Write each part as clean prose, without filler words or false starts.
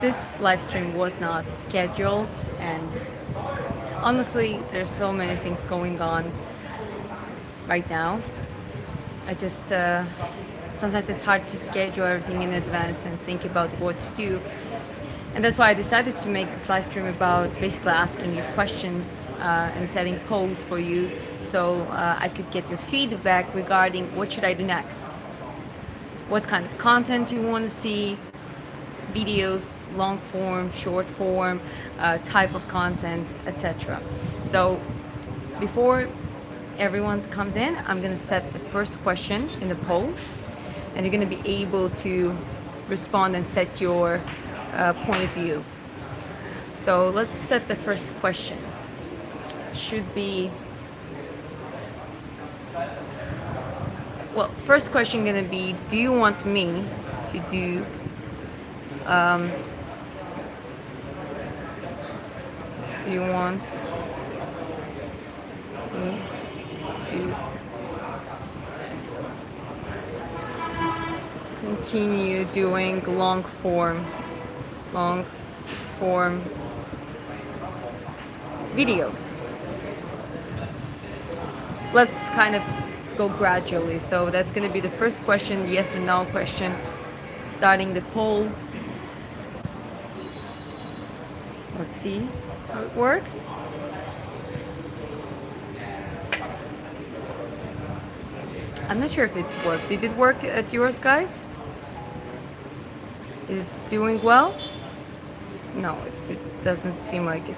This live stream was not scheduled, and honestly, there's so many things going on right now. I just sometimes it's hard to schedule everything in advance and think about what to do. And that's why I decided to make this live stream about basically asking you questions and setting polls for you, so I could get your feedback regarding what should I do next, what kind of content you want to see, videos, long form, short form, type of content, etc. So before everyone comes in, I'm gonna set the first question in the poll, and you're gonna be able to respond and set your point of view. So let's set the first question. It should be, well, first question gonna be, do you want me to do do you want me to continue doing long form videos? Let's kind of go gradually. So that's going to be the first question, yes or no question, starting the poll. Let's see how it works. I'm not sure if it worked. Did it work at yours, guys? Is it doing well? No, it doesn't seem like it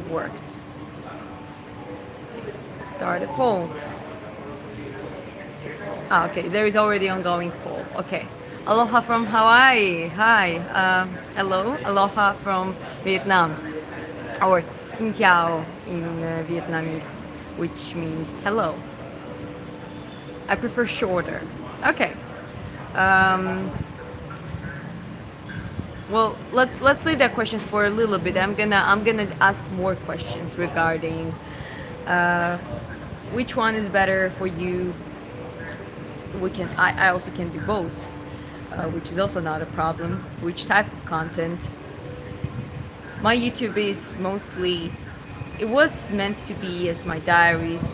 worked. Start a poll. Ah, okay, there is already ongoing poll. Okay. Aloha from Hawaii. Hi. Hello. Aloha from Vietnam. Or Xin Chào in Vietnamese, which means hello. I prefer shorter. Okay. Well, let's leave that question for a little bit. I'm gonna ask more questions regarding which one is better for you. I also can do both, which is also not a problem. Which type of content? My YouTube is mostly, it was meant to be as my diaries,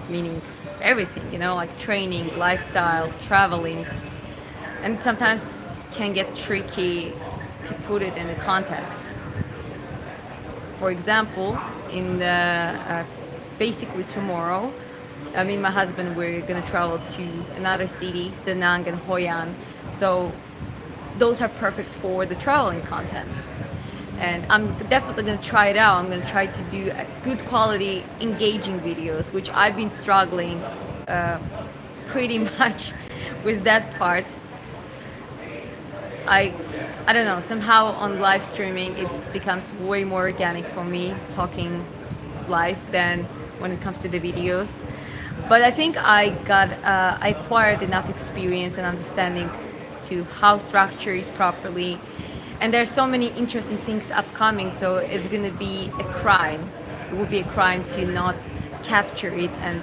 meaning everything, you know, like training, lifestyle, traveling, and sometimes can get tricky to put it in a context. For example, in the basically tomorrow, I mean, my husband, we're gonna travel to another cities, Da Nang and Hoi An. So those are perfect for the traveling content. And I'm definitely gonna try it out. I'm gonna try to do a good quality, engaging videos, which I've been struggling pretty much with that part. I don't know, somehow on live streaming it becomes way more organic for me talking live than when it comes to the videos. But I think I acquired enough experience and understanding to how to structure it properly. And there's so many interesting things upcoming, so it's gonna be a crime. It would be a crime to not capture it and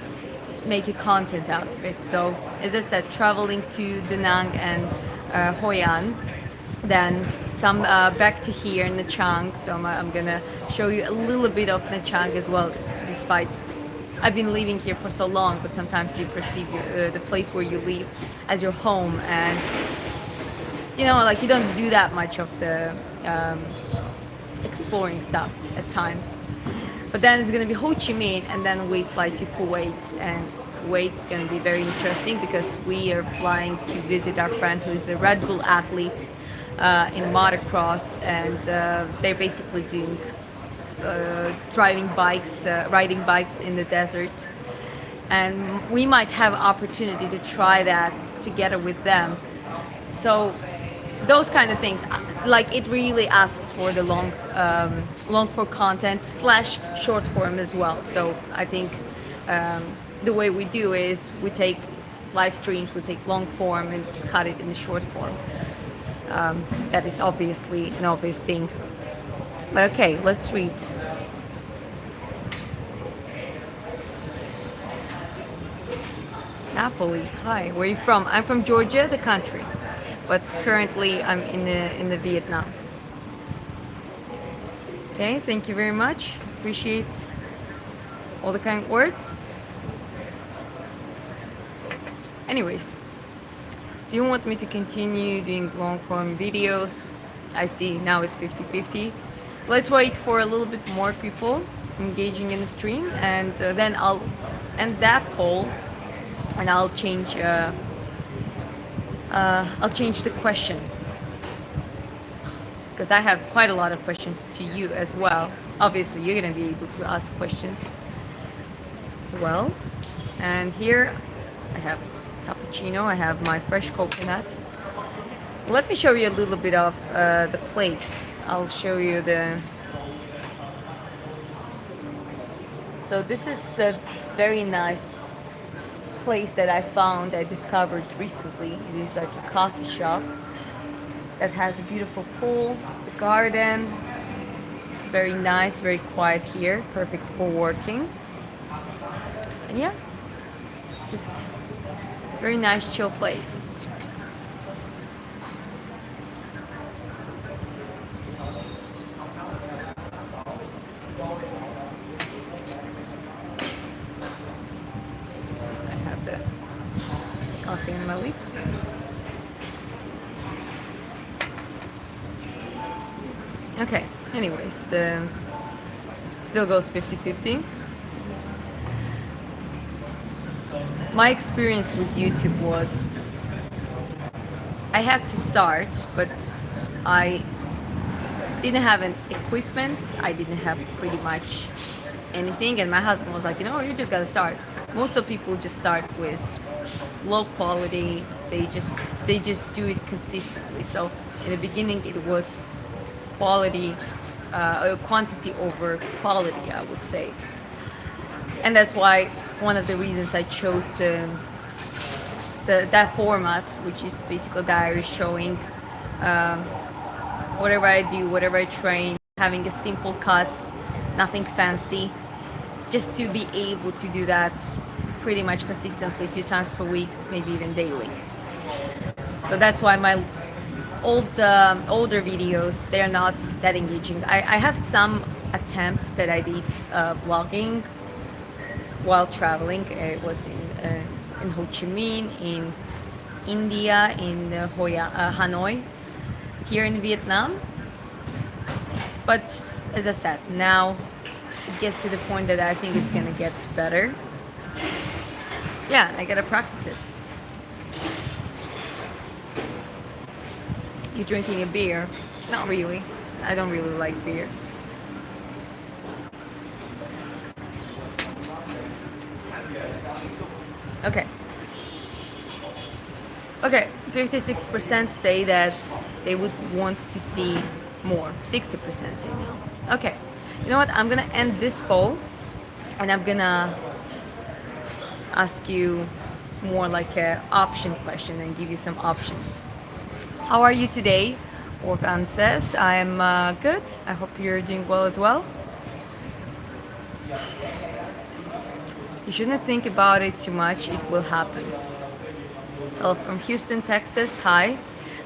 make a content out of it. So as I said, traveling to Da Nang and Hoi An, then some back to here in Nha Trang. So I'm gonna show you a little bit of Nha Trang as well, despite I've been living here for so long, but sometimes you perceive the place where you live as your home, and you know, like you don't do that much of the exploring stuff at times. But then it's gonna be Ho Chi Minh, and then we fly to Kuwait, and Kuwait's gonna be very interesting because we are flying to visit our friend who is a Red Bull athlete in motocross, and they're basically doing driving bikes, riding bikes in the desert, and we might have opportunity to try that together with them. So those kind of things, like it really asks for the long form content slash short form as well. So I think the way we do is we take live streams, we take long form and cut it in the short form. That is obviously an obvious thing. But okay, let's read. Napoli. Hi, where are you from? I'm from Georgia, the country, but currently I'm in the Vietnam. Okay, thank you very much. Appreciate all the kind words. Anyways, do you want me to continue doing long form videos? I see now it's 50-50. Let's wait for a little bit more people engaging in the stream, and then I'll end that poll, and I'll change the question, because I have quite a lot of questions to you as well. Obviously, you're gonna be able to ask questions as well. And here I have cappuccino. I have my fresh coconut. Let me show you a little bit of the place. I'll show you the. So this is a very nice place that I found, I discovered recently. It is like a coffee shop that has a beautiful pool, the garden. It's very nice, very quiet here, perfect for working. And yeah, it's just a very nice, chill place. I have the coffee in my lips. Okay, anyways, the still goes 50-50. My experience with YouTube was I had to start, but I didn't have an equipment. I didn't have pretty much anything, and my husband was like, you just gotta start. Most of people just start with low quality. They just do it consistently. So in the beginning, it was quality, quantity over quality, I would say. And that's why one of the reasons I chose that format, which is basically diary, showing whatever I do, whatever I train, having a simple cut, nothing fancy, just to be able to do that pretty much consistently, a few times per week, maybe even daily. So that's why my older videos, they're not that engaging. I have some attempts that I did vlogging while traveling. It was in Ho Chi Minh, in India, in Hanoi, here in Vietnam. But as I said, now it gets to the point that I think it's gonna get better. Yeah, I gotta practice it. You drinking a beer? Not really. I don't really like beer. Okay. Okay, 56% say that they would want to see more. 60% say no. Okay. You know what? I'm gonna end this poll, and I'm gonna ask you more like a option question and give you some options. How are you today? Orkan says, I'm good. I hope you're doing well as well. You shouldn't think about it too much. It will happen. Well, from Houston, Texas. Hi.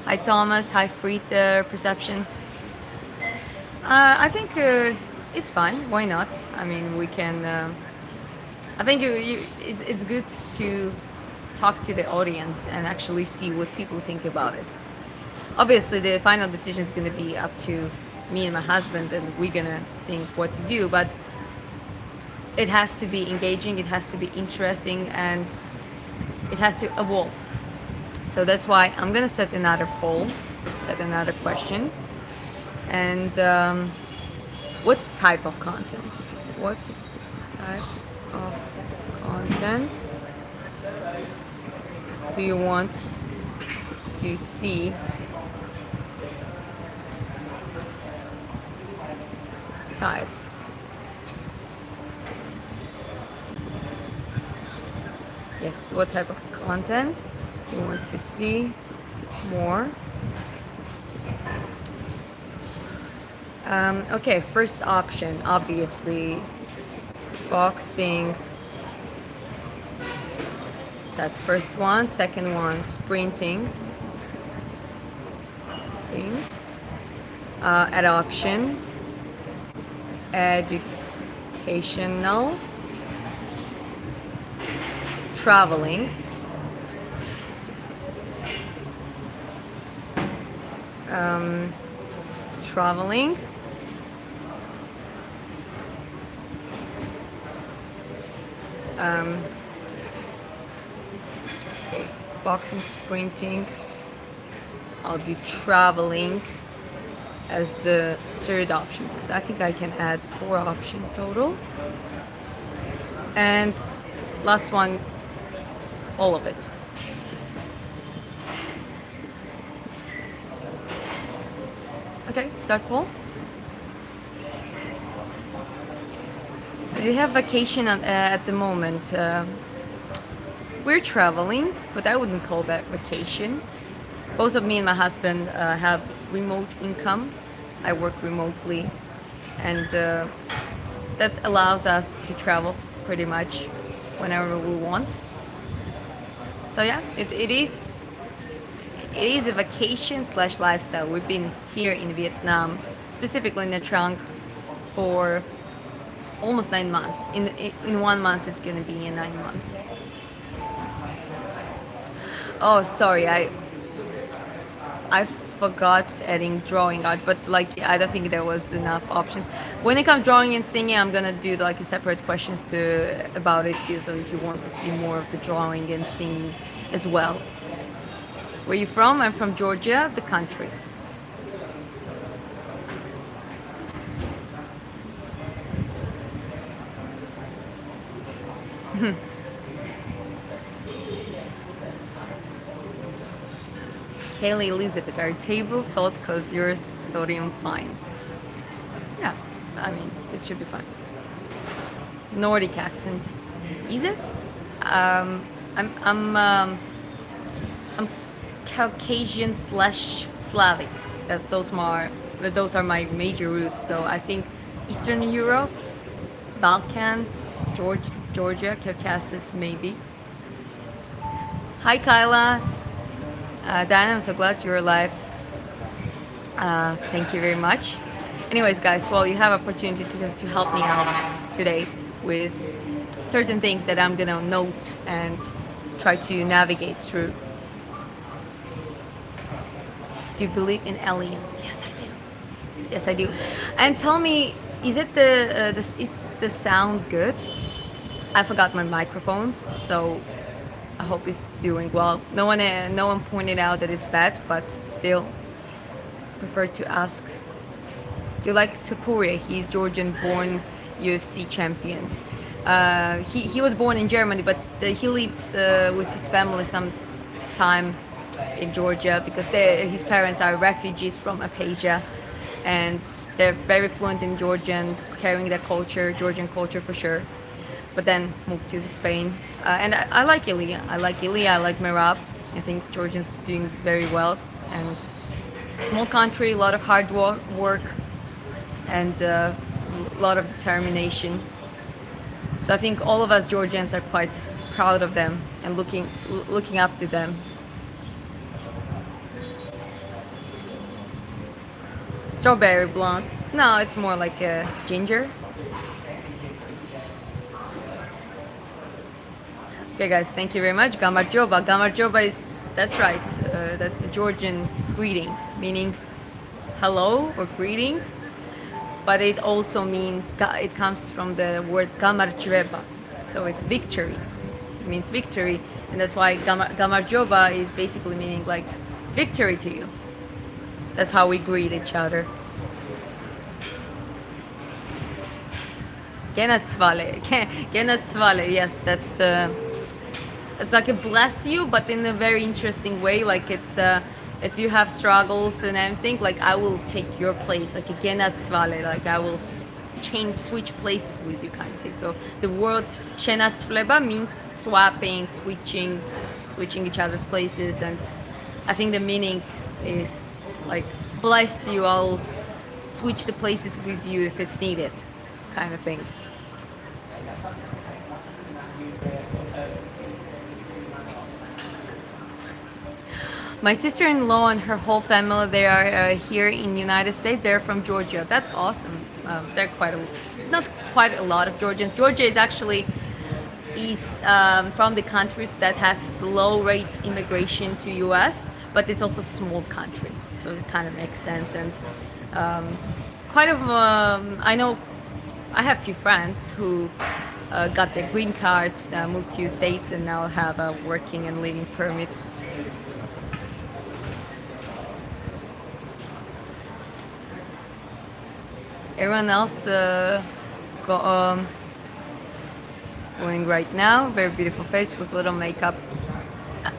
Hi, Thomas. Hi, Frita. Perception. I think it's fine. Why not? I mean, we can... I think it's good to talk to the audience and actually see what people think about it. Obviously, the final decision is going to be up to me and my husband, and we're going to think what to do. But it has to be engaging, it has to be interesting, and it has to evolve. So that's why I'm going to set another poll, set another question. And what type of content? What type of content do you want to see type? Yes, what type of content you want to see more? Okay, first option, obviously, boxing. That's first one. Second one, sprinting. Adoption. educational, traveling, traveling, boxing, sprinting. I'll do traveling as the third option because I think I can add 4 options total. And last one, all of it. Okay, start poll. We have vacation at the moment. We're traveling, but I wouldn't call that vacation. Both of me and my husband have remote income. I work remotely, and that allows us to travel pretty much whenever we want. So yeah, it is a vacation slash lifestyle. We've been here in Vietnam, specifically in Nha Trang, for almost 9 months. In 1 month, it's gonna be in 9 months. Oh, sorry, I forgot adding drawing art, but like I don't think there was enough options. When it comes drawing and singing, I'm gonna do like a separate questions about it too. So if you want to see more of the drawing and singing as well. Where you from? I'm from Georgia, the country. Kaylee Elizabeth, our table salt because you're sodium fine. Yeah, I mean, it should be fine. Nordic accent. Is it? I'm Caucasian slash Slavic. Those are my major roots. So I think Eastern Europe, Balkans, Georgia, Caucasus, maybe. Hi, Kyla. Diana, I'm so glad you're alive. Thank you very much. Anyways, guys, well, you have opportunity to help me out today with certain things that I'm gonna note and try to navigate through. Do you believe in aliens? Yes, I do. Yes, I do. And tell me, is the sound good? I forgot my microphones, so I hope it's doing well. No one pointed out that it's bad, but still prefer to ask. Do you like Topuria? He's Georgian-born UFC champion. He was born in Germany, but he lived with his family some time in Georgia because his parents are refugees from Abkhazia, and they're very fluent in Georgian, carrying their culture, Georgian culture for sure. But then moved to Spain, and I like Ilya. I like Merab. I think Georgia's doing very well, and small country, a lot of hard work, and a lot of determination. So I think all of us Georgians are quite proud of them and looking up to them. Strawberry blonde. No, it's more like a ginger. Okay, guys, thank you very much. Gamarjoba. Gamarjoba that's right. That's a Georgian greeting, meaning hello or greetings. But it also means, it comes from the word Gamarjreba. So it's victory. It means victory. And that's why Gamarjoba is basically meaning like victory to you. That's how we greet each other. Genatsvale. Genatsvale. Yes, it's like a bless you, but in a very interesting way. Like it's if you have struggles and everything, like I will take your place. Like a Genatsvale. Like I will switch places with you, kind of thing. So the word Genatsvleba means swapping, switching each other's places, and I think the meaning is like bless you, I'll switch the places with you if it's needed, kind of thing. My sister-in-law and her whole family, they are here in the United States. They're from Georgia. That's awesome. They're not quite a lot of Georgians. Georgia is actually from the countries that has low rate immigration to US, but it's also a small country, so it kind of makes sense. And I know I have a few friends who got their green cards, moved to states, and now have a working and living permit. Everyone else going right now. Very beautiful face with little makeup.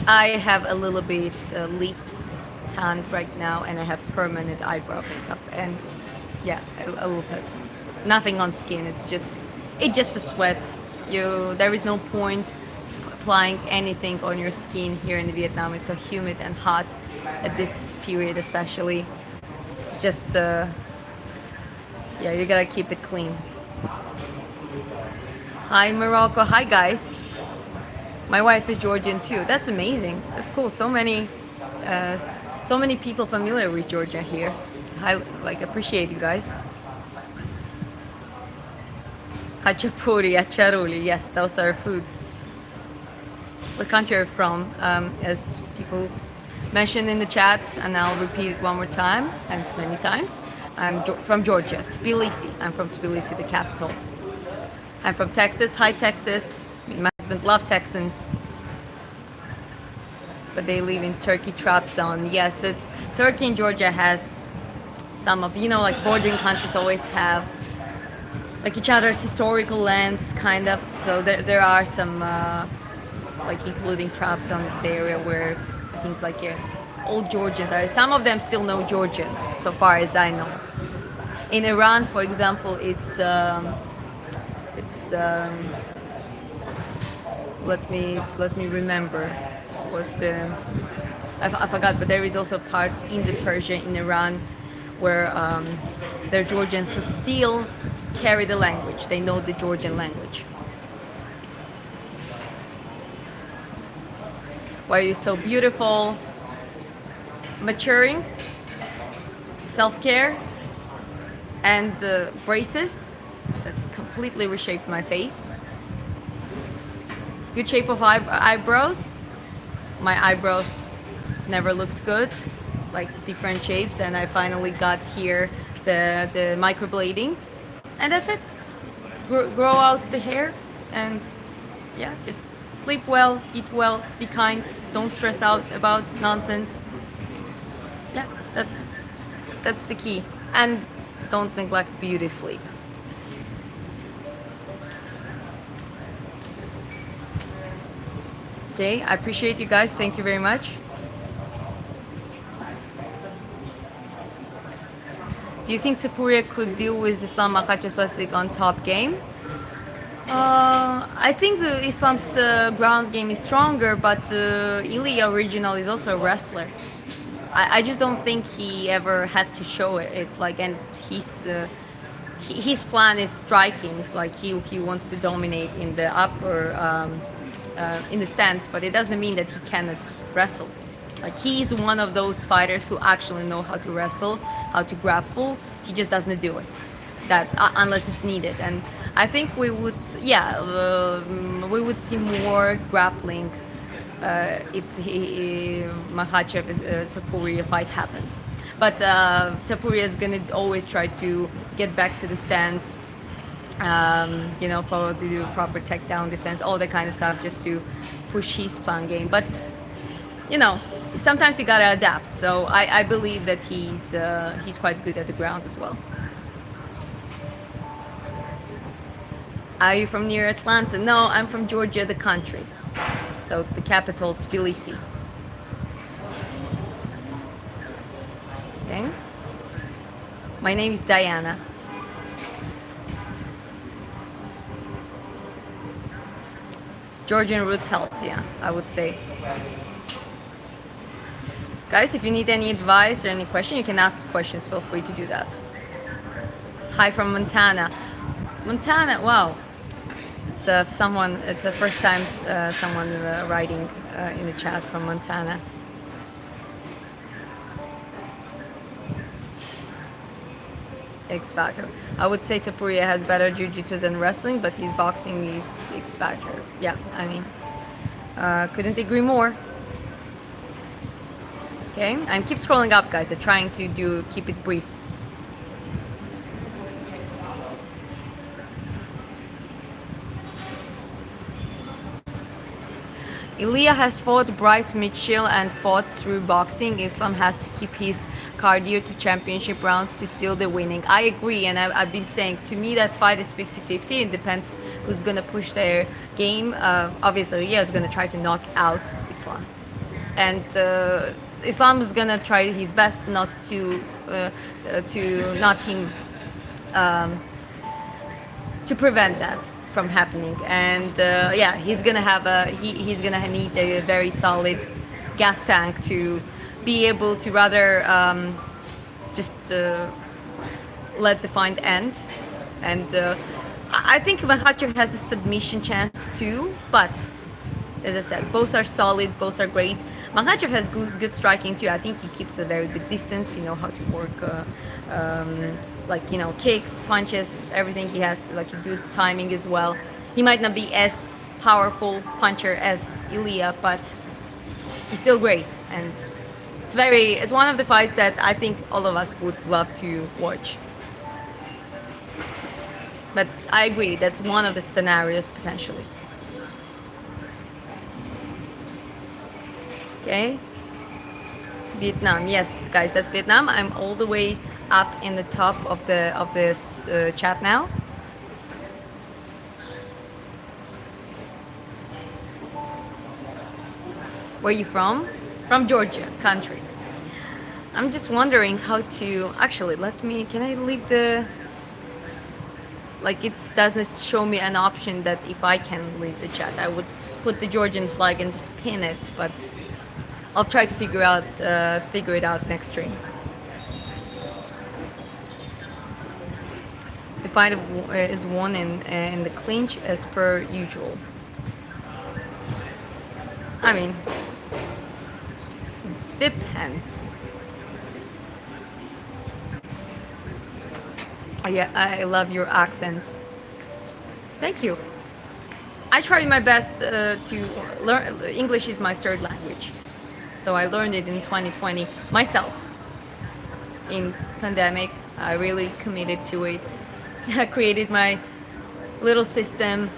I have a little bit lips tanned right now, and I have permanent eyebrow makeup, and yeah, a little bit. Nothing on skin. It's just a sweat. There is no point applying anything on your skin here in Vietnam. It's so humid and hot at this period, especially. Just yeah, you gotta keep it clean. Hi Morocco. Hi guys. My wife is Georgian too. That's amazing. That's cool. So many people familiar with Georgia here. I appreciate you guys. Hachapuri, acharuli. Yes, those are foods. What country are you from? As people mentioned in the chat, and I'll repeat it one more time and many times. I'm from Georgia, Tbilisi. I'm from Tbilisi, the capital. I'm from Texas. Hi, Texas. My husband loves Texans, but they live in Turkey trap zone. Yes, it's Turkey and Georgia has some of like bordering countries always have like each other's historical lands, kind of. So there are some including trap zone. It's the area where I think old Georgians are. Some of them still know Georgian, so far as I know. In Iran, for example, it's let me remember. I forgot, but there is also parts in the Persia in Iran where they're Georgians who still carry the language. They know the Georgian language. Why are you so beautiful? Maturing, self-care, and braces that completely reshaped my face. Good shape of eyebrows. My eyebrows never looked good, like different shapes, and I finally got here the microblading, and that's it. Grow out the hair, and yeah, just sleep well, eat well, be kind, don't stress out about nonsense. Yeah, that's the key. And don't neglect beauty sleep. Okay, I appreciate you guys. Thank you very much. Do you think Tapuria could deal with Islam Makhachev on top game? I think Islam's ground game is stronger, but Ilya Original is also a wrestler. I just don't think he ever had to show it. It's and his plan is striking. He wants to dominate in the upper in the stance, but it doesn't mean that he cannot wrestle. He's one of those fighters who actually know how to wrestle, how to grapple. He just doesn't do it unless it's needed. And I think we would see more grappling if Makhachev Tapuria fight happens. But Tapuria is gonna always try to get back to the stance. Probably do proper takedown defense, all that kind of stuff, just to push his plan game. But sometimes you gotta adapt. So I believe that he's quite good at the ground as well. Are you from near Atlanta? No, I'm from Georgia, the country. So the capital, Tbilisi. Okay. My name is Diana. Georgian roots help, yeah, I would say. Guys, if you need any advice or any question, you can ask questions. Feel free to do that. Hi from Montana. Montana, wow. It's the first time someone writing in the chat from Montana. X Factor. I would say Tapuria has better jiu-jitsu than wrestling, but his boxing is X Factor. Yeah, I mean, couldn't agree more. Okay, and keep scrolling up, guys. I'm trying to keep it brief. Ilya has fought Bryce Mitchell and fought through boxing. Islam has to keep his cardio to championship rounds to seal the winning. I agree, and I've been saying, to me, that fight is 50-50. It depends who's going to push their game. Obviously, Ilya is going to try to knock out Islam. And Islam is going to try his best not to not him to prevent that from happening. And yeah, he's gonna have he's gonna need a very solid gas tank to be able to rather just let the fight end. And I think Makhachev has a submission chance too, but as I said, both are solid, both are great. Makhachev has good striking too. I think he keeps a very good distance. You know how to work, like, you know, kicks, punches, everything. He has like a good timing as well. He might not be as powerful puncher as Ilya, but he's still great. And it's one of the fights that I think all of us would love to watch. But I agree, that's one of the scenarios potentially. Okay, Vietnam. Yes, guys, that's Vietnam. I'm all the way up in the top of this chat now. Where are you from? From Georgia, country. I'm just wondering how to actually can I leave the, like, it doesn't show me an option that if I can leave the chat. I would put the Georgian flag and just pin it, but I'll try to figure it out next stream. The fight is won in the clinch as per usual. I mean, depends. Oh, yeah, I love your accent. Thank you. I try my best to learn. English is my third language. So I learned it in 2020 myself. In pandemic, I really committed to it. I created my little system,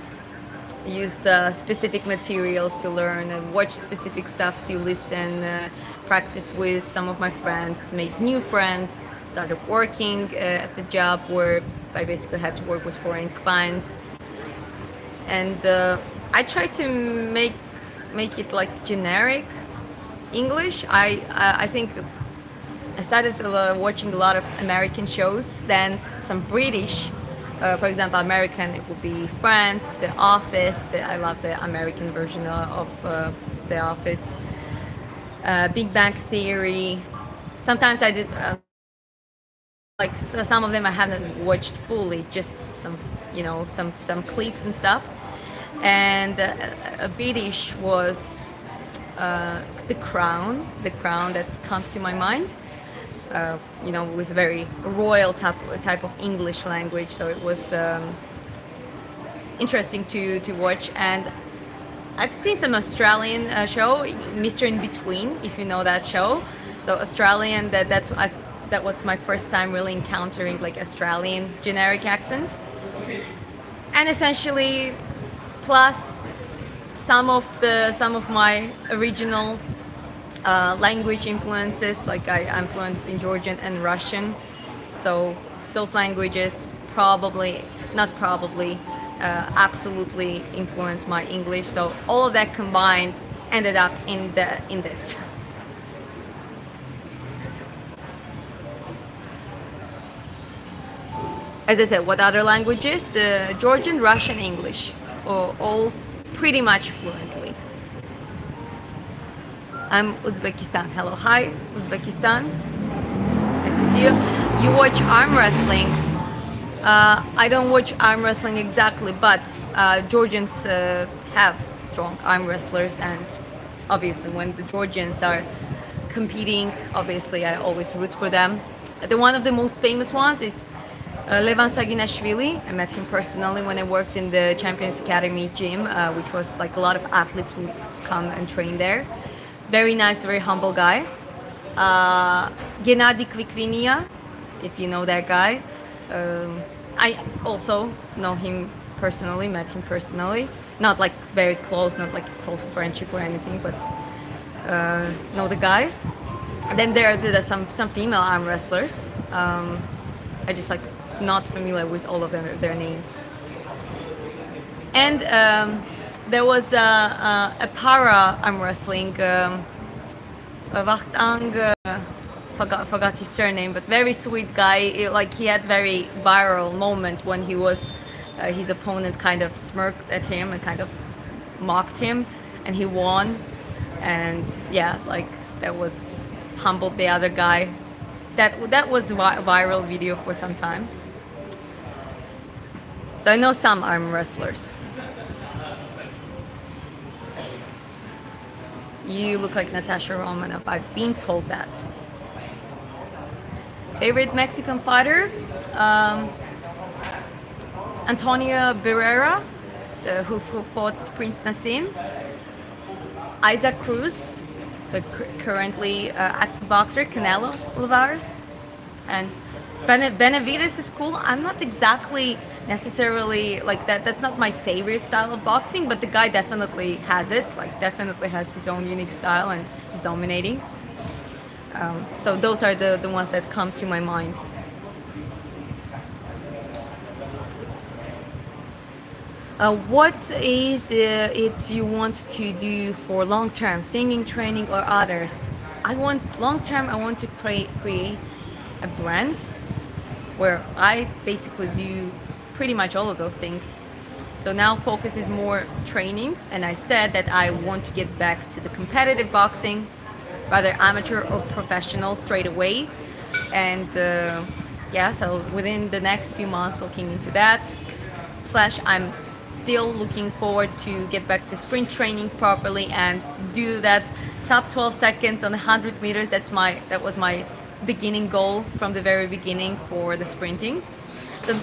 used specific materials to learn, and watch specific stuff to listen, practice with some of my friends, made new friends, started working at the job where I basically had to work with foreign clients. And I try to make it like generic English. I think I started watching a lot of American shows, then some British. For example, American, it would be Friends, The Office. I love the American version of The Office. Big Bang Theory. Sometimes I did, some of them I haven't watched fully, just some, you know, some clips and stuff. And a British was The Crown that comes to my mind. You know, with a very royal type of English language, so it was interesting to watch. And I've seen some Australian show, Mr. In Between, if you know that show. So Australian, that was my first time really encountering like Australian generic accent, and essentially plus some of my original language influences. Like I'm fluent in Georgian and Russian, so those languages absolutely influenced my English. So all of that combined ended up in this. As I said, what other languages? Georgian, Russian, English, all pretty much fluently. I'm Uzbekistan. Hello, hi, Uzbekistan. Nice to see you. You watch arm wrestling. I don't watch arm wrestling exactly, but Georgians have strong arm wrestlers, and obviously when the Georgians are competing, obviously I always root for them. One of the most famous ones is Levan Saginashvili, I met him personally when I worked in the Champions Academy gym, which was like a lot of athletes would come and train there. Very nice, very humble guy. Gennady Kvikvinia, if you know that guy. I also know him personally, met him personally. Not like very close, not like close friendship or anything, but know the guy. Then there are some female arm wrestlers. I just like not familiar with all of their names. And there was a para arm wrestling. Wachtang, forgot his surname, but very sweet guy. Like he had very viral moment when he was his opponent kind of smirked at him and kind of mocked him, and he won. And yeah, like that was humbled the other guy. That was viral video for some time. So I know some arm wrestlers. You look like Natasha Romanoff. I've been told that. Favorite Mexican fighter? Antonio Barrera, who fought Prince Nassim. Isaac Cruz, the currently active boxer. Canelo Alvarez. And Benavides is cool. I'm not exactly necessarily like that. That's not my favorite style of boxing, but the guy definitely has it. Like definitely has his own unique style and he's dominating. So those are the ones that come to my mind. What is it you want to do for long term, singing, training, or others? I want long term. I want to create a brand where I basically do pretty much all of those things. So now focus is more training, and I said that I want to get back to the competitive boxing, rather amateur or professional straight away. And yeah, so within the next few months looking into that. Slash I'm still looking forward to get back to sprint training properly and do that sub 12 seconds on 100 meters. That was my beginning goal from the very beginning for the sprinting. So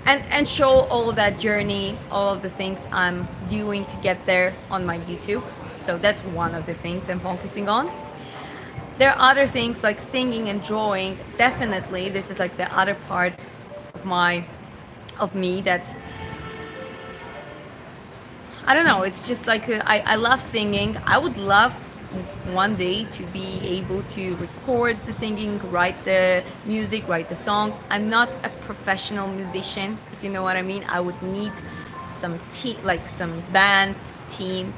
and show all of that journey, all of the things I'm doing to get there on my YouTube. So that's one of the things I'm focusing on. There are other things like singing and drawing. Definitely, this is like the other part of me that I don't know. It's just like I love singing. I would love one day to be able to record the singing, write the music, write the songs. I'm not a professional musician, if you know what I mean. I would need some like some band team,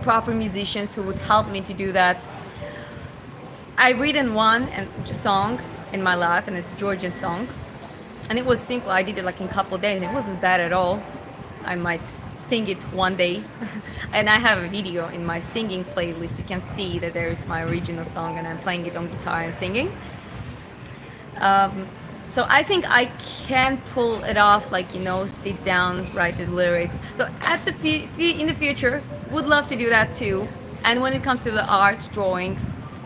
proper musicians who would help me to do that. I've written one song in my life, and it's a Georgian song, and it was simple. I did it like in a couple of days. It wasn't bad at all. I might sing it one day. And I have a video in my singing playlist. You can see that there is my original song and I'm playing it on guitar and singing. So I think I can pull it off, like, you know, sit down, write the lyrics. So in the future, would love to do that too. And when it comes to the art, drawing,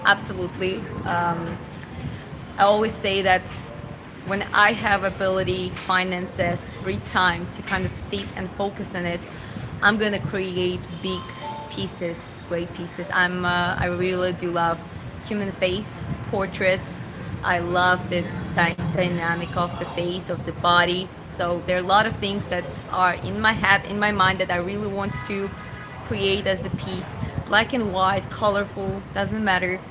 absolutely. I always say that when I have ability, finances, free time to kind of sit and focus on it, I'm gonna create big pieces, great pieces. I really do love human face portraits. I love the dynamic of the face, of the body. So there are a lot of things that are in my head, in my mind, that I really want to create as the piece. Black and white, colorful, doesn't matter.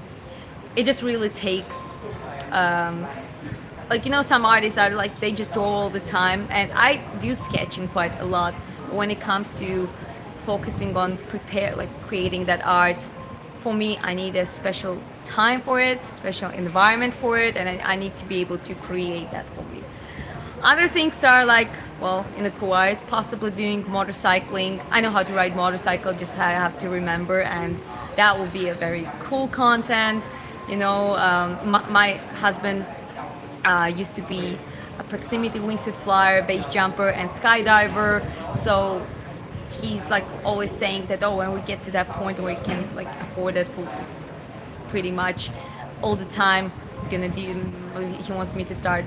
It just really takes like, you know, some artists are like, they just draw all the time, and I do sketching quite a lot. But when it comes to focusing on creating that art, for me, I need a special time for it, special environment for it, and I need to be able to create that for me. Other things are like, well, in the Kuwait, possibly doing motorcycling. I know how to ride motorcycle, just I have to remember, and that will be a very cool content. You know, my husband used to be a proximity wingsuit flyer, base jumper, and skydiver. So he's like always saying that, oh, when we get to that point where we can like afford it for pretty much all the time, gonna do. He wants me to start.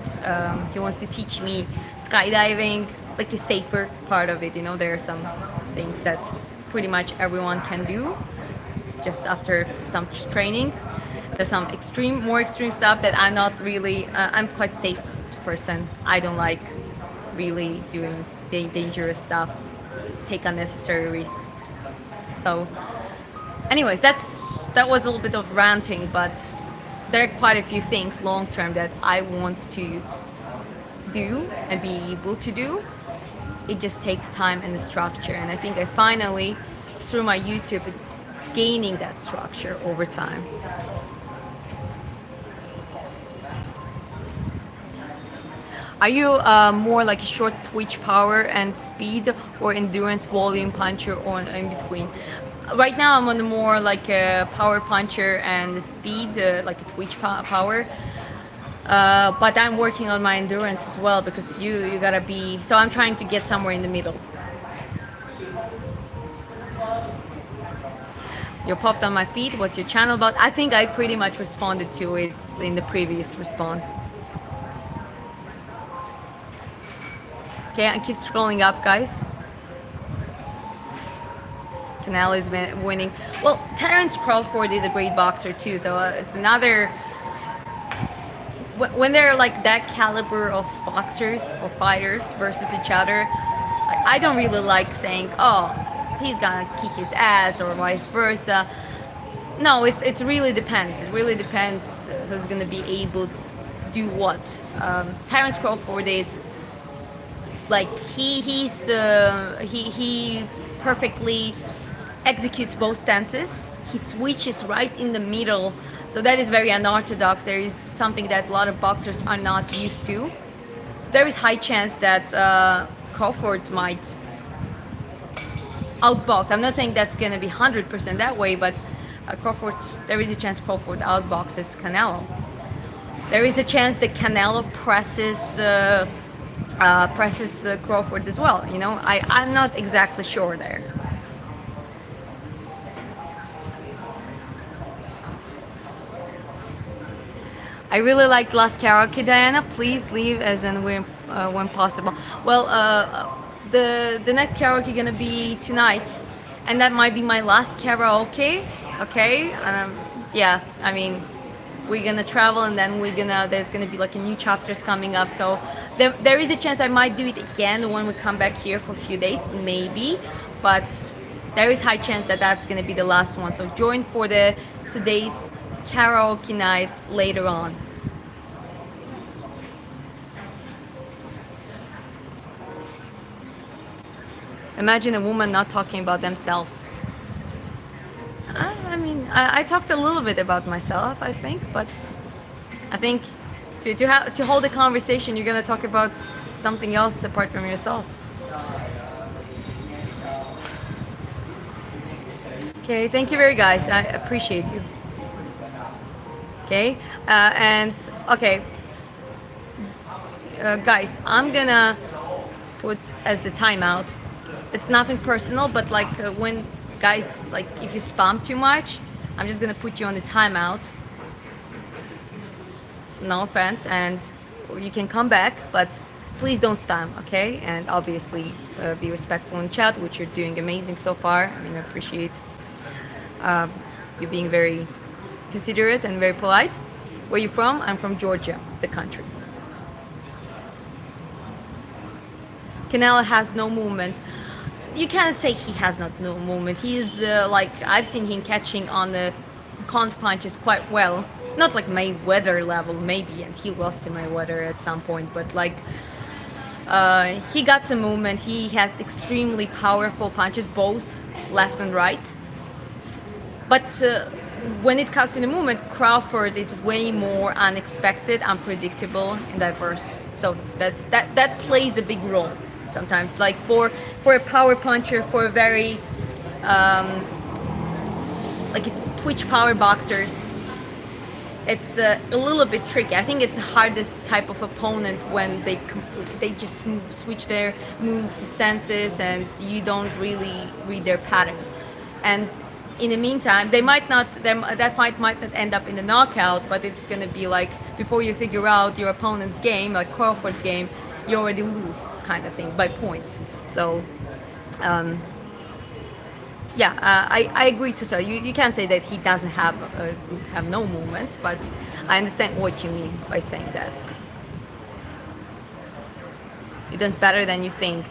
He wants to teach me skydiving, like a safer part of it. You know, there are some things that pretty much everyone can do just after some training. There's some more extreme stuff that I'm not really. I'm quite safe person. I don't like really doing dangerous stuff, take unnecessary risks. So, anyways, that was a little bit of ranting, but there are quite a few things long term that I want to do and be able to do. It just takes time and the structure, and I think I finally, through my YouTube, it's gaining that structure over time. Are you more like a short twitch power and speed, or endurance volume puncher, or in between? Right now I'm on the more like a power puncher and speed, like a twitch power. But I'm working on my endurance as well, because you gotta be. So I'm trying to get somewhere in the middle. You popped on my feed. What's your channel about? I think I pretty much responded to it in the previous response. Okay, I keep scrolling up, guys. Canal is winning. Well, Terence Crawford is a great boxer too, so it's another. When they're like that caliber of boxers or fighters versus each other, I don't really like saying, "Oh, he's gonna kick his ass" or vice versa. No, it really depends. It really depends who's gonna be able to do what. Terence Crawford is. Like he perfectly executes both stances. He switches right in the middle, so that is very unorthodox. There is something that a lot of boxers are not used to. So there is high chance that Crawford might outbox. I'm not saying that's gonna be 100% that way, but Crawford, there is a chance Crawford outboxes Canelo. There is a chance that Canelo presses Crawford as well. You know, I'm not exactly sure there. I really like last karaoke, Diana. Please leave as and when possible. Well, the next karaoke gonna be tonight, and that might be my last karaoke. Okay. Yeah. I mean, we're gonna travel, and then there's gonna be like a new chapters coming up, so there is a chance I might do it again when we come back here for a few days, maybe, but there is high chance that that's gonna be the last one. So join for the today's karaoke night later on. Imagine a woman not talking about themselves. I mean, I talked a little bit about myself, I think, but I think to hold a conversation, you're gonna talk about something else apart from yourself. Okay, thank you very guys. I appreciate you. Okay, and okay, guys, I'm gonna put as the timeout. It's nothing personal, but like when guys, like if you spam too much, I'm just gonna put you on the timeout. No offense, and you can come back, but please don't spam, okay? And obviously be respectful in chat, which you're doing amazing so far. I mean, I appreciate you being very considerate and very polite. Where you from? I'm from Georgia, the country. Canelo has no movement. You can't say he has no movement. He's like, I've seen him catching on the count punches quite well. Not like Mayweather level, maybe, and he lost to Mayweather at some point, but like he got some movement. He has extremely powerful punches, both left and right. But when it comes to the movement, Crawford is way more unexpected, unpredictable, and diverse. So that plays a big role sometimes. Like for a power puncher, for a very like a twitch power boxers, it's a little bit tricky. I think it's the hardest type of opponent when they just switch their moves, stances, and you don't really read their pattern. And in the meantime, that fight might not end up in the knockout, but it's gonna be like before you figure out your opponent's game, like Crawford's game, you already lose, kind of thing, by points. So, yeah, I agree to so you can't say that he doesn't have no movement, but I understand what you mean by saying that. He does better than you think.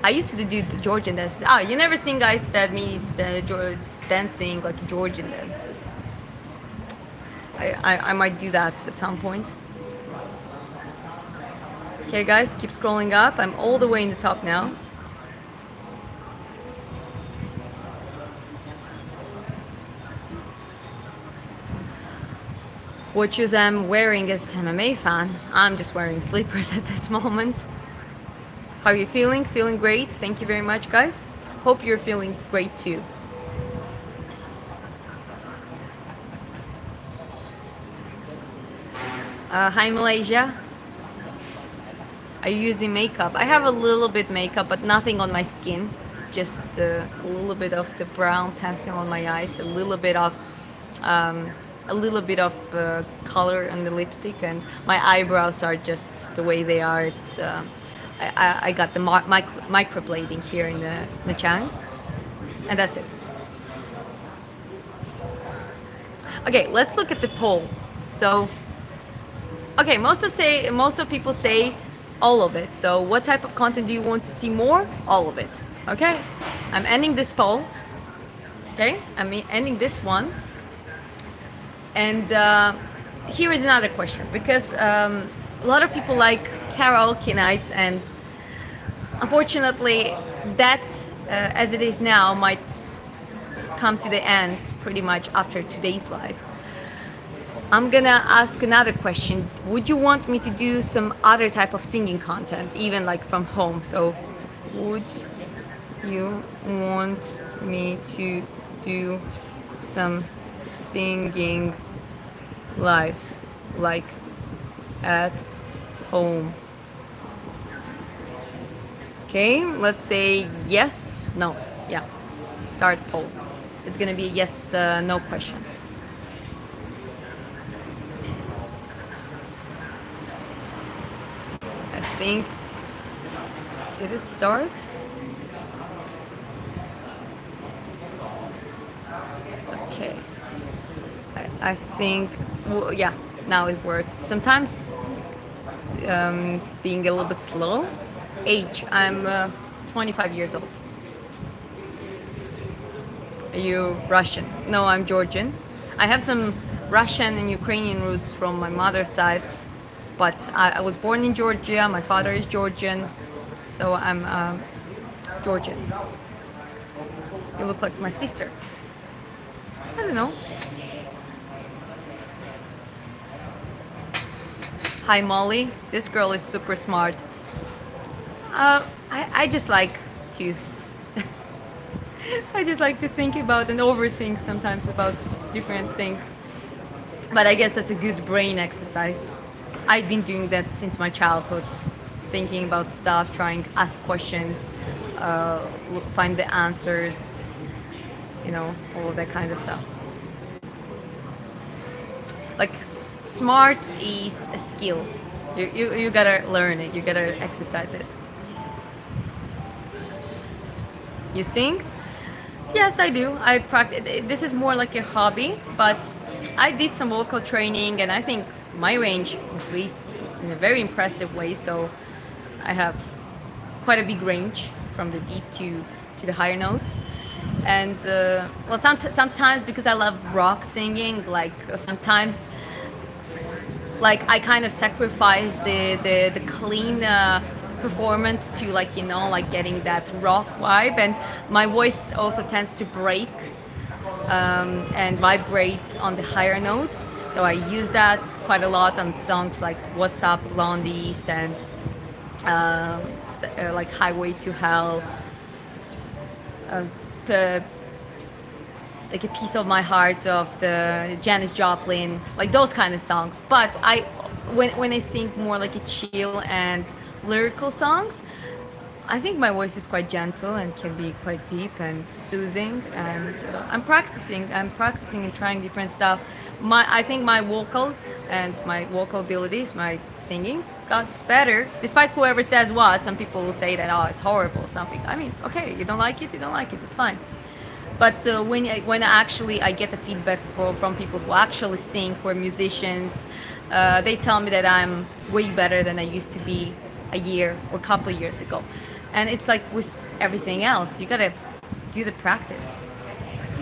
I used to do the Georgian dances. You never seen guys that dancing like Georgian dances. I might do that at some point. Okay, guys, keep scrolling up. I'm all the way in the top now. What shoes I'm wearing as MMA fan? I'm just wearing slippers at this moment. How are you feeling? Feeling great. Thank you very much, guys. Hope you're feeling great too. Hi, Malaysia. Are you using makeup? I have a little bit makeup, but nothing on my skin. Just a little bit of the brown pencil on my eyes, a little bit of color on the lipstick, and my eyebrows are just the way they are. It's I got the microblading here in the Chang, and that's it. Okay, let's look at the poll. So, okay, most of people say all of it. So, what type of content do you want to see more? All of it. Okay, I'm ending this poll. Okay, I'm ending this one. And here is another question, because a lot of people like karaoke nights, and unfortunately that as it is now might come to the end pretty much after today's live. I'm gonna ask another question. Would you want me to do some other type of singing content, even like from home? So would you want me to do some singing lives like at home? Okay, let's say yes, no, yeah. Start poll. It's gonna be a yes, no question. I think, did it start? Okay. I think, well, yeah, now it works. Sometimes being a little bit slow. Age, I'm 25 years old. Are you Russian? No, I'm Georgian. I have some Russian and Ukrainian roots from my mother's side, but I was born in Georgia. My father is Georgian, so I'm Georgian. You look like my sister. I don't know. Hi, Molly. This girl is super smart. I just like to I just like to think about and overthink sometimes about different things. But I guess that's a good brain exercise. I've been doing that since my childhood, thinking about stuff, trying to ask questions, find the answers, all of that kind of stuff. Like smart is a skill. You gotta learn it. You gotta exercise it. You sing? Yes, I do. I practice. This is more like a hobby, but I did some vocal training, and I think my range increased in a very impressive way. So I have quite a big range from the deep to the higher notes. And well, sometimes because I love rock singing, like sometimes, like I kind of sacrifice the clean performance to like getting that rock vibe, and my voice also tends to break and vibrate on the higher notes, so I use that quite a lot on songs like What's Up, Blondies, and like Highway to Hell, like A Piece of My Heart of the Janis Joplin, like those kind of songs. But when I sing more like a chill and lyrical songs, I think my voice is quite gentle and can be quite deep and soothing. And I'm practicing. I'm practicing and trying different stuff. I think my vocal and my vocal abilities, my singing, got better. Despite whoever says what, some people will say that oh, it's horrible, something. I mean, okay, you don't like it, you don't like it. It's fine. But when actually I get the feedback from people who actually sing, for musicians, they tell me that I'm way better than I used to be a year or a couple of years ago. And it's like with everything else, you gotta do the practice.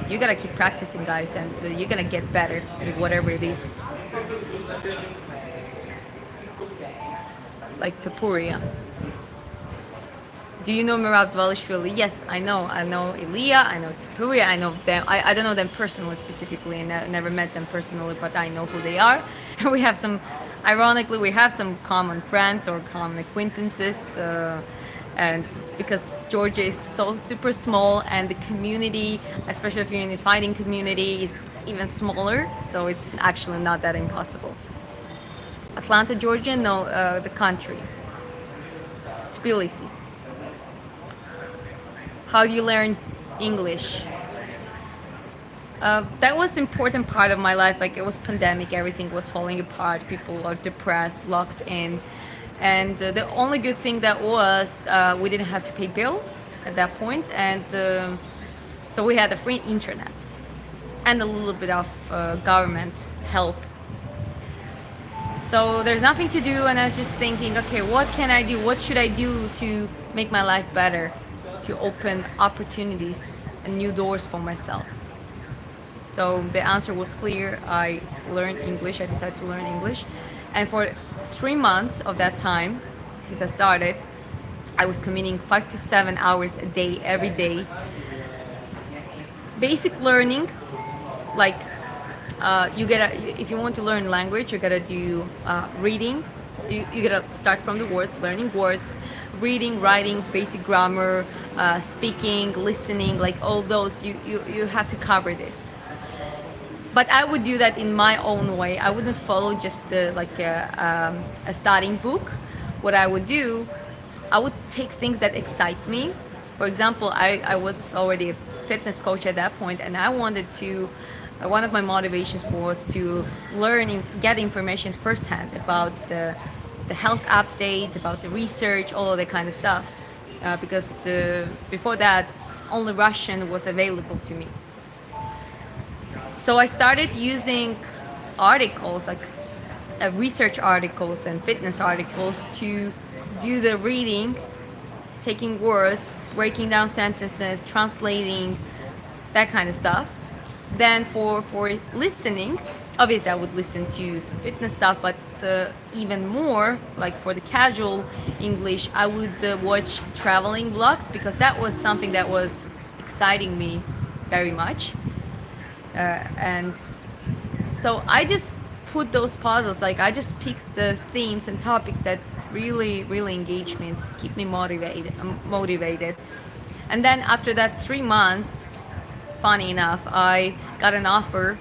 You gotta keep practicing, guys, and you're gonna get better at whatever it is. Like Tapuria. Do you know Murat Valishvili? Yes, I know. I know Ilya, I know Tapuria, I know them. I don't know them personally, specifically, and I never met them personally, but I know who they are. And we have some, ironically, we have some common friends or common acquaintances. And because Georgia is so super small, and the community, especially if you're in a fighting community, is even smaller, so it's actually not that impossible. Atlanta, Georgia? No, the country. Tbilisi. How do you learn English? That was important part of my life. Like, it was pandemic, everything was falling apart, people are depressed, locked in, and the only good thing that was we didn't have to pay bills at that point, and so we had a free internet and a little bit of government help. So there's nothing to do, and I'm just thinking, okay, what can I do? What should I do to make my life better? To open opportunities and new doors for myself. So the answer was clear. I learned English. I decided to learn English. And for 3 months of that time, since I started, I was commuting 5 to 7 hours a day, every day. Basic learning, like if you want to learn language, you gotta do reading. You gotta start from the words, learning words, reading, writing, basic grammar, speaking, listening, like all those, you have to cover this. But I would do that in my own way. I wouldn't follow just like a starting book. What I would do, I would take things that excite me. For example, I was already a fitness coach at that point, and I wanted to, one of my motivations was to learn, get information firsthand about the health updates, about the research, all of that kind of stuff. Because before that, only Russian was available to me. So I started using articles, like research articles and fitness articles, to do the reading, taking words, breaking down sentences, translating, that kind of stuff. Then for listening, obviously I would listen to some fitness stuff, but even more, like for the casual English, I would watch traveling vlogs, because that was something that was exciting me very much. And so I just put those puzzles, like I just picked the themes and topics that really engage me and keep me motivated. And then after that 3 months, funny enough, I got an offer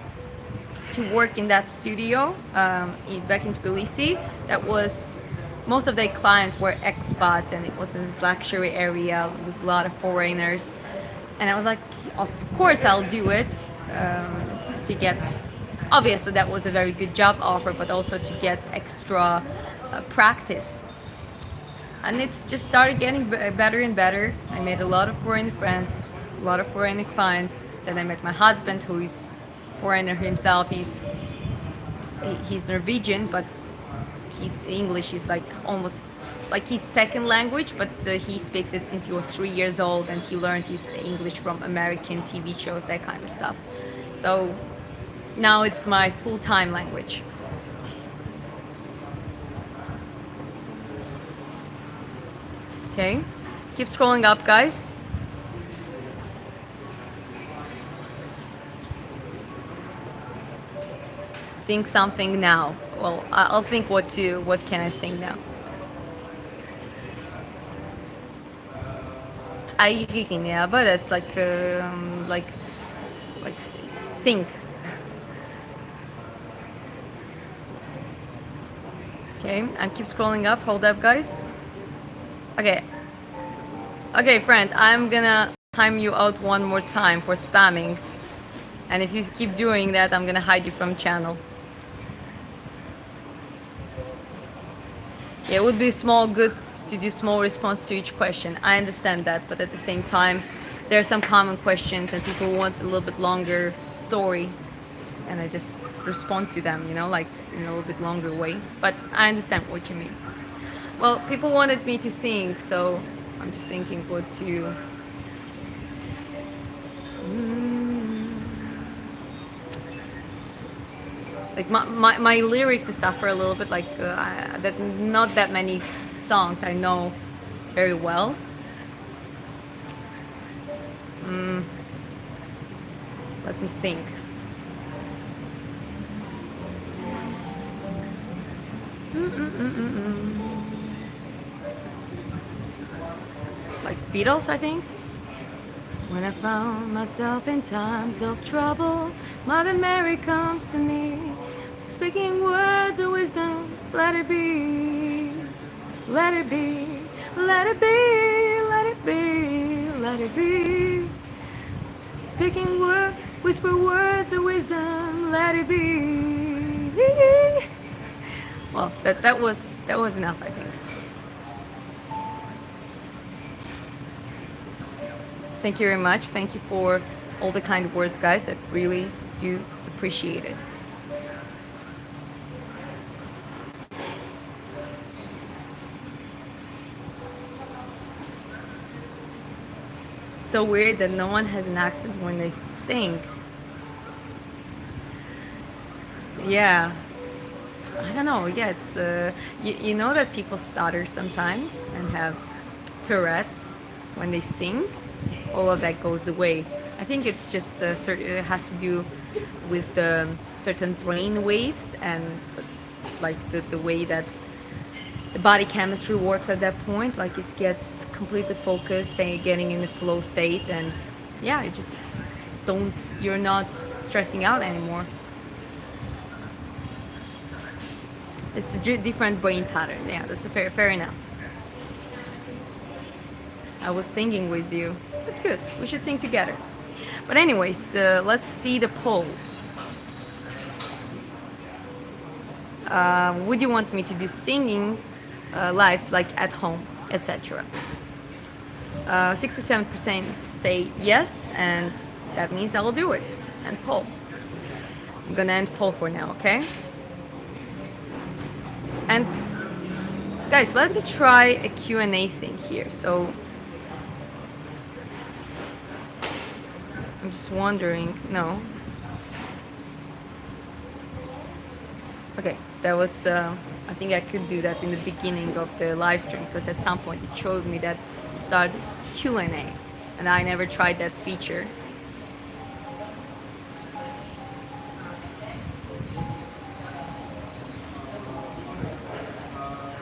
to work in that studio back in Tbilisi. That was, most of their clients were expats, and it was in this luxury area with a lot of foreigners. And I was like, of course I'll do it, to get, obviously that was a very good job offer, but also to get extra practice. And it's just started getting better and better. I made a lot of foreign friends, a lot of foreign clients. Then I met my husband, who is foreigner himself. He's Norwegian, but his English is like almost like his second language, but he speaks it since he was 3 years old, and he learned his English from American TV shows, that kind of stuff. So now it's my full-time language. Okay, keep scrolling up, guys. Sing something now. Well, I'll think what can I sing now. But that's like sing. Okay, and keep scrolling up. Hold up, guys. Okay. Okay, friend, I'm gonna time you out one more time for spamming. And if you keep doing that, I'm gonna hide you from channel. Yeah, it would be small good to do small response to each question. I understand that, but at the same time, there are some common questions and people want a little bit longer story, and I just respond to them, like in a little bit longer way. But I understand what you mean. Well, people wanted me to sing, so I'm just thinking what to. Like my lyrics suffer a little bit, like that not that many songs I know very well. Let me think. Like Beatles, I think. When I found myself in times of trouble, Mother Mary comes to me, speaking words of wisdom. Let it be, let it be, let it be, let it be, let it be. Speaking whisper words of wisdom. Let it be. Well, that was enough, I think. Thank you very much. Thank you for all the kind words, guys. I really do appreciate it. So weird that no one has an accent when they sing. Yeah, I don't know. Yeah, it's you know that people stutter sometimes and have Tourette's when they sing. All of that goes away. I think it's just it has to do with the certain brain waves and like the way that the body chemistry works at that point. Like it gets completely focused and getting in the flow state, and yeah, you just you're not stressing out anymore. It's a different brain pattern. Yeah, that's fair enough. I was singing with you. That's good. We should sing together. But anyways, let's see the poll. Would you want me to do singing lives like at home, etc.? 67% say yes, and that means I will do it. And poll. I'm gonna end poll for now, okay? And guys, let me try a Q&A thing here. So I'm just wondering. No. Okay, that was. I think I could do that in the beginning of the live stream because at some point it showed me that start Q&A, and I never tried that feature.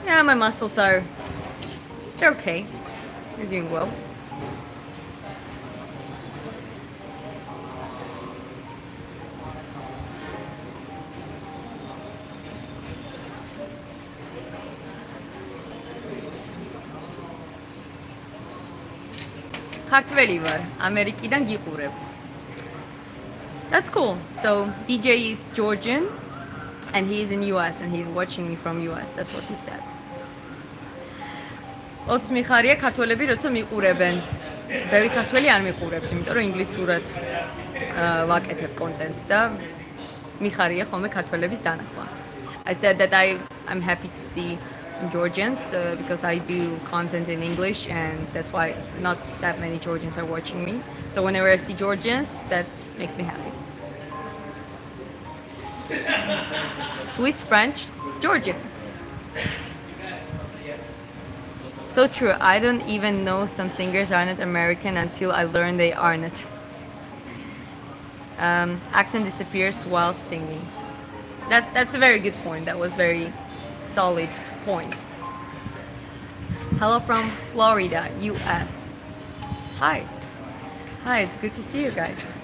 Yeah, my muscles they're okay. They're doing well. Քարտվելի վար, Ամերիկიდან գիղուրებ. That's cool. So DJ is Georgian, and he's in US, and he's watching me from US. That's what he said. Ոց միխարիե քարտոլեբի ռոցը միყուրებեն։ Բերի քարտոլի ան միყուրებს, იმიტომ որ ինգլիսուրդ վակեթებ կոնտենտս դա միխարիե խոմե քարտոլեբից դանախվա. I said that I'm happy to see some Georgians because I do content in English, and that's why not that many Georgians are watching me. So whenever I see Georgians, that makes me happy. Swiss, French, Georgian. So true. I don't even know some singers are not American until I learn they aren't. Accent disappears while singing. That's a very good point. That was very solid point. Hello from Florida, US. Hi. Hi, it's good to see you guys.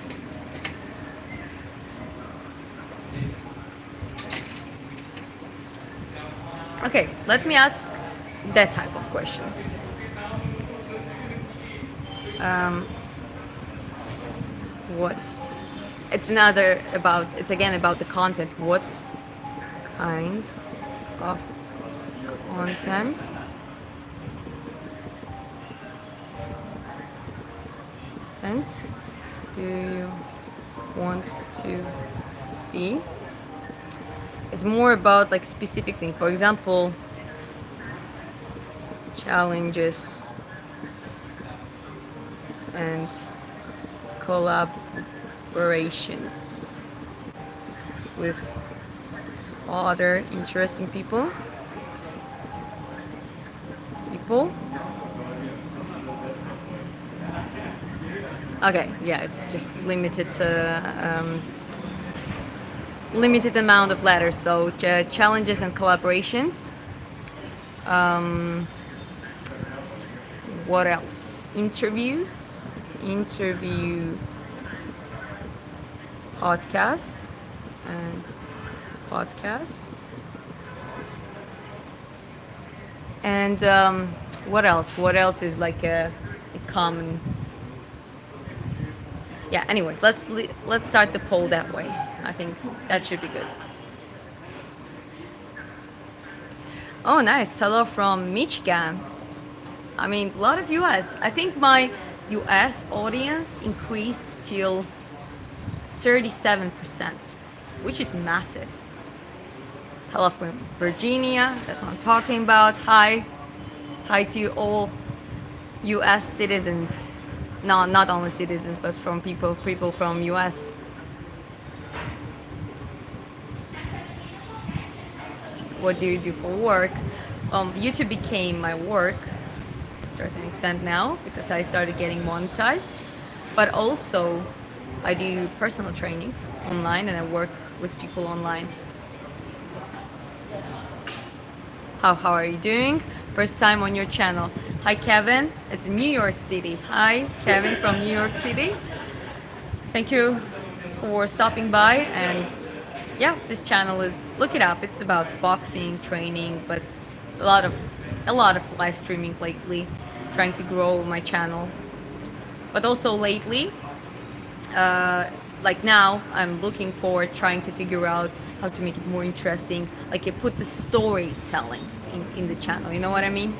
Okay, let me ask that type of question. What's it's again about the content. What kind of content do you want to see? It's more about like specific thing. For example, challenges and collaborations with other interesting people. Okay, yeah, it's just limited to limited amount of letters. So challenges and collaborations. What else? Interview podcast and podcasts. And what else? What else is like a common? Yeah. Anyways, let's start the poll that way. I think that should be good. Oh, nice. Hello from Michigan. I mean, a lot of US. I think my US audience increased till 37%, which is massive. Hello from Virginia. That's what I'm talking about. Hi to you all US citizens. No, not only citizens, but from people from US. What do you do for work? YouTube became my work to a certain extent now because I started getting monetized. But also, I do personal trainings online and I work with people online. How are you doing? First time on your channel. Hi Kevin, it's New York City. Hi Kevin from New York City. Thank you for stopping by, and yeah, this channel is, look it up, it's about boxing, training, but a lot of live streaming lately, trying to grow my channel. But also lately, like now, I'm looking for trying to figure out how to make it more interesting, like you put the storytelling in the channel, you know what I mean?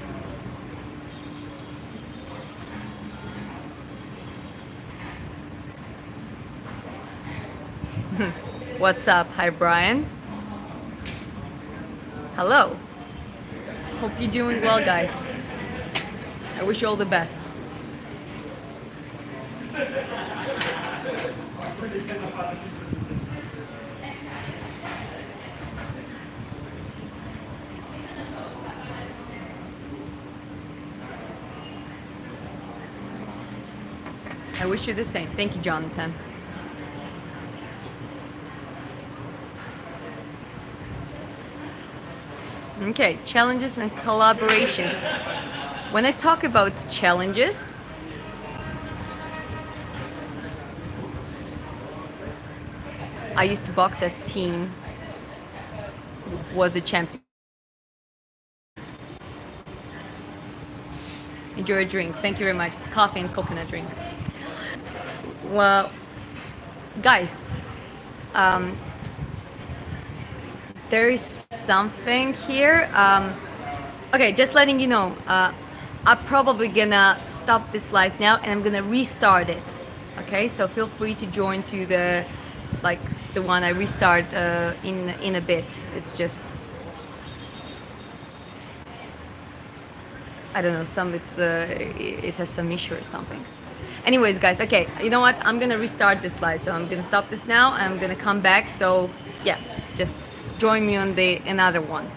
What's up? Hi Brian. Hello. Hope you're doing well, guys. I wish you all the best. I wish you the same. Thank you, Jonathan. Okay, challenges and collaborations. When I talk about challenges, I used to box as teen, was a champion. Enjoy a drink. Thank you very much. It's coffee and coconut drink. Well, guys, there is something here. Okay, just letting you know, I'm probably gonna stop this live now and I'm gonna restart it. Okay, so feel free to join to the one I restart in a bit. It's just, I don't know, it has some issue or something. Anyways, guys, okay, you know what? I'm gonna restart this slide, so I'm gonna stop this now and I'm gonna come back. So yeah, just join me on the another one.